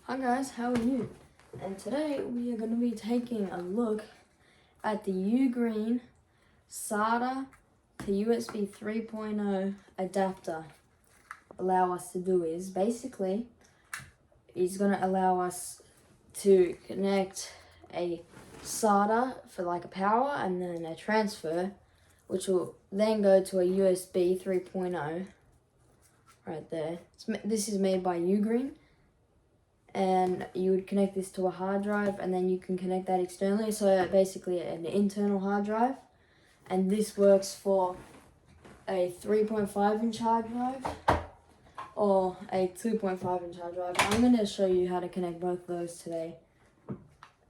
Hi guys, how are you? And today we are going to be taking a look at the ugreen SATA to USB 3.0 adapter. Allow us to do is basically it's going to allow us to connect a SATA for like a power and then a transfer, which will then go to a USB 3.0 right there. This is made by ugreen. And you would connect this to a hard drive and then you can connect that externally, so basically an internal hard drive. And this works for a 3.5 inch hard drive or a 2.5 inch hard drive. I'm going to show you how to connect both of those today.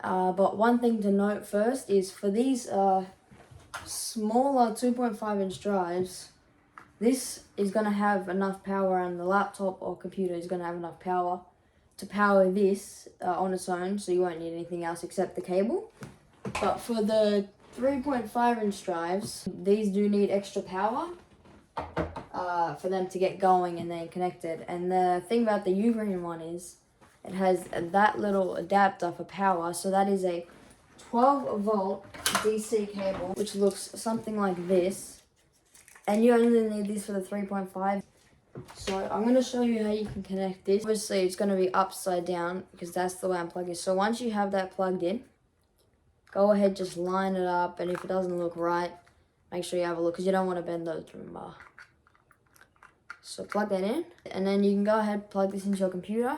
But one thing to note first is for these smaller 2.5 inch drives, this is going to have enough power and the laptop or computer is going to have enough power to power this on its own, so you won't need anything else except the cable. But for the 3.5 inch drives, these do need extra power for them to get going and then connected. And the thing about the ugreen one is it has that little adapter for power, so that is a 12 volt DC cable, which looks something like this. And you only need this for the 3.5. So I'm going to show you how you can connect this. Obviously it's going to be upside down because that's the way I'm plugging it. So once you have that plugged in, go ahead, just line it up, and if it doesn't look right, make sure you have a look because you don't want to bend those, remember. So plug that in, and then you can go ahead, plug this into your computer,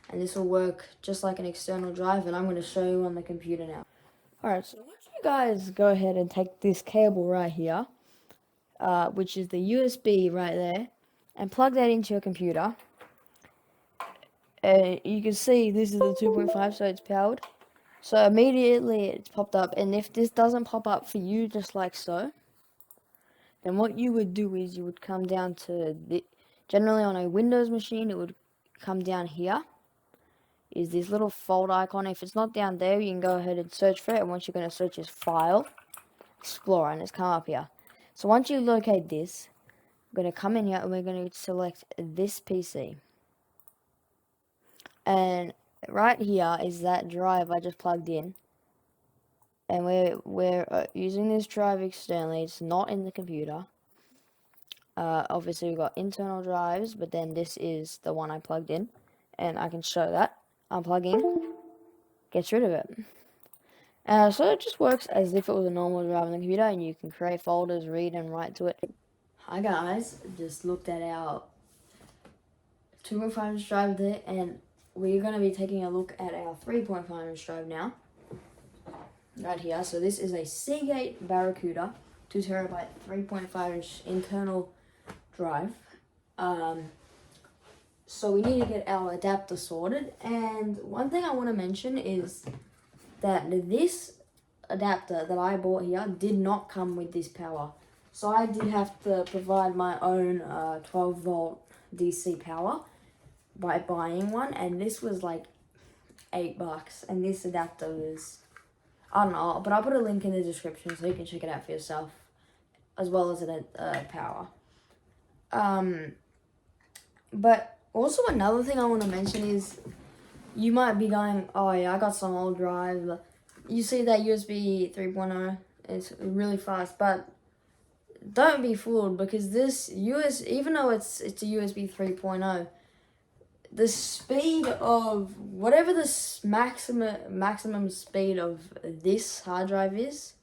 and this will work just like an external drive, and I'm going to show you on the computer now. Alright, so once you guys go ahead and take this cable right here, which is the USB right there, and plug that into your computer. You can see this is the 2.5, so it's powered. So immediately it's popped up, and if this doesn't pop up for you just like so, then what you would do is you would come down to generally on a Windows machine, it would come down here. Is this little fold icon. If it's not down there, you can go ahead and search for it, and once you're going to search is File, Explorer, and it's come up here. So once you locate this, we're going to come in here and we're going to select this PC. And right here is that drive I just plugged in. And we're using this drive externally. It's not in the computer. Obviously we've got internal drives, but then this is the one I plugged in. And I can show that. Unplugging gets rid of it. So it just works as if it was a normal drive on the computer, and you can create folders, read and write to it. Hi guys, just looked at our 2.5 inch drive there, and we're going to be taking a look at our 3.5 inch drive now. Right here. So this is a Seagate Barracuda 2TB 3.5 inch internal drive. So we need to get our adapter sorted, and one thing I want to mention is that this adapter that I bought here did not come with this power. So I did have to provide my own 12 volt DC power by buying one, and this was like $8, and this adapter was, I don't know, but I'll put a link in the description so you can check it out for yourself, as well as a power. But also another thing I want to mention is, you might be going, oh yeah, I got some old drive. You see that USB 3.0, it's really fast, but don't be fooled, because this even though it's a USB 3.0, the speed of whatever the maximum speed of this hard drive is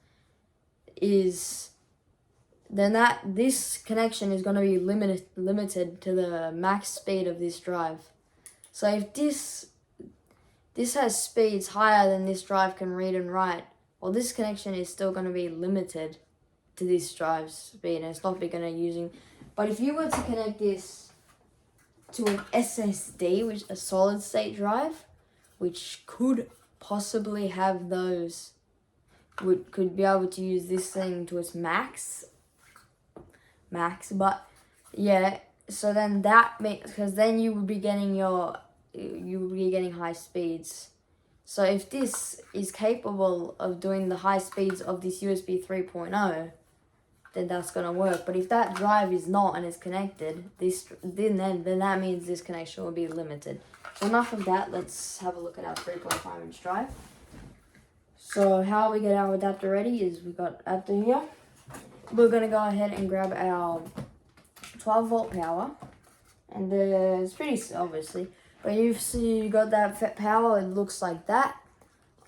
then this connection is going to be limited to the max speed of this drive. So if this has speeds higher than this drive can read and write, well, this connection is still going to be limited to this drive's speed, and it's not going to using. But if you were to connect this to an SSD, which a solid state drive, which could possibly have those, could be able to use this thing to its max, but yeah, so then that makes, because then you would be getting high speeds. So if this is capable of doing the high speeds of this USB 3.0, then that's going to work. But if that drive is not and it's connected, then that means this connection will be limited. So enough of that, let's have a look at our 3.5 inch drive. So how we get our adapter ready is we got adapter here. We're going to go ahead and grab our 12 volt power. And it's pretty obviously. But you see you got that power, it looks like that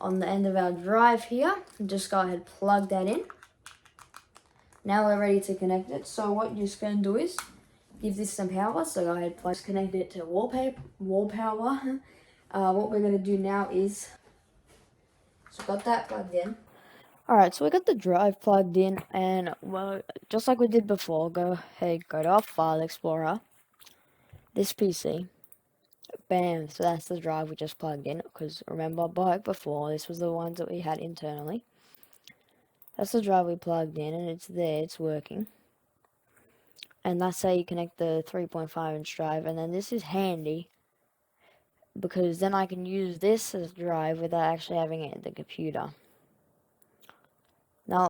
on the end of our drive here. Just go ahead, plug that in. Now we're ready to connect it. So what you're just going to do is give this some power. So go ahead, connect it to wall power. What we're going to do now is, so got that plugged in. Alright, so we got the drive plugged in, and well, just like we did before, go ahead, go to our file explorer, this PC, bam, so that's the drive we just plugged in, because remember, like before, this was the ones that we had internally. That's the drive we plugged in, and it's there, it's working. And that's how you connect the 3.5 inch drive, and then this is handy, because then I can use this as a drive without actually having it in the computer. Now,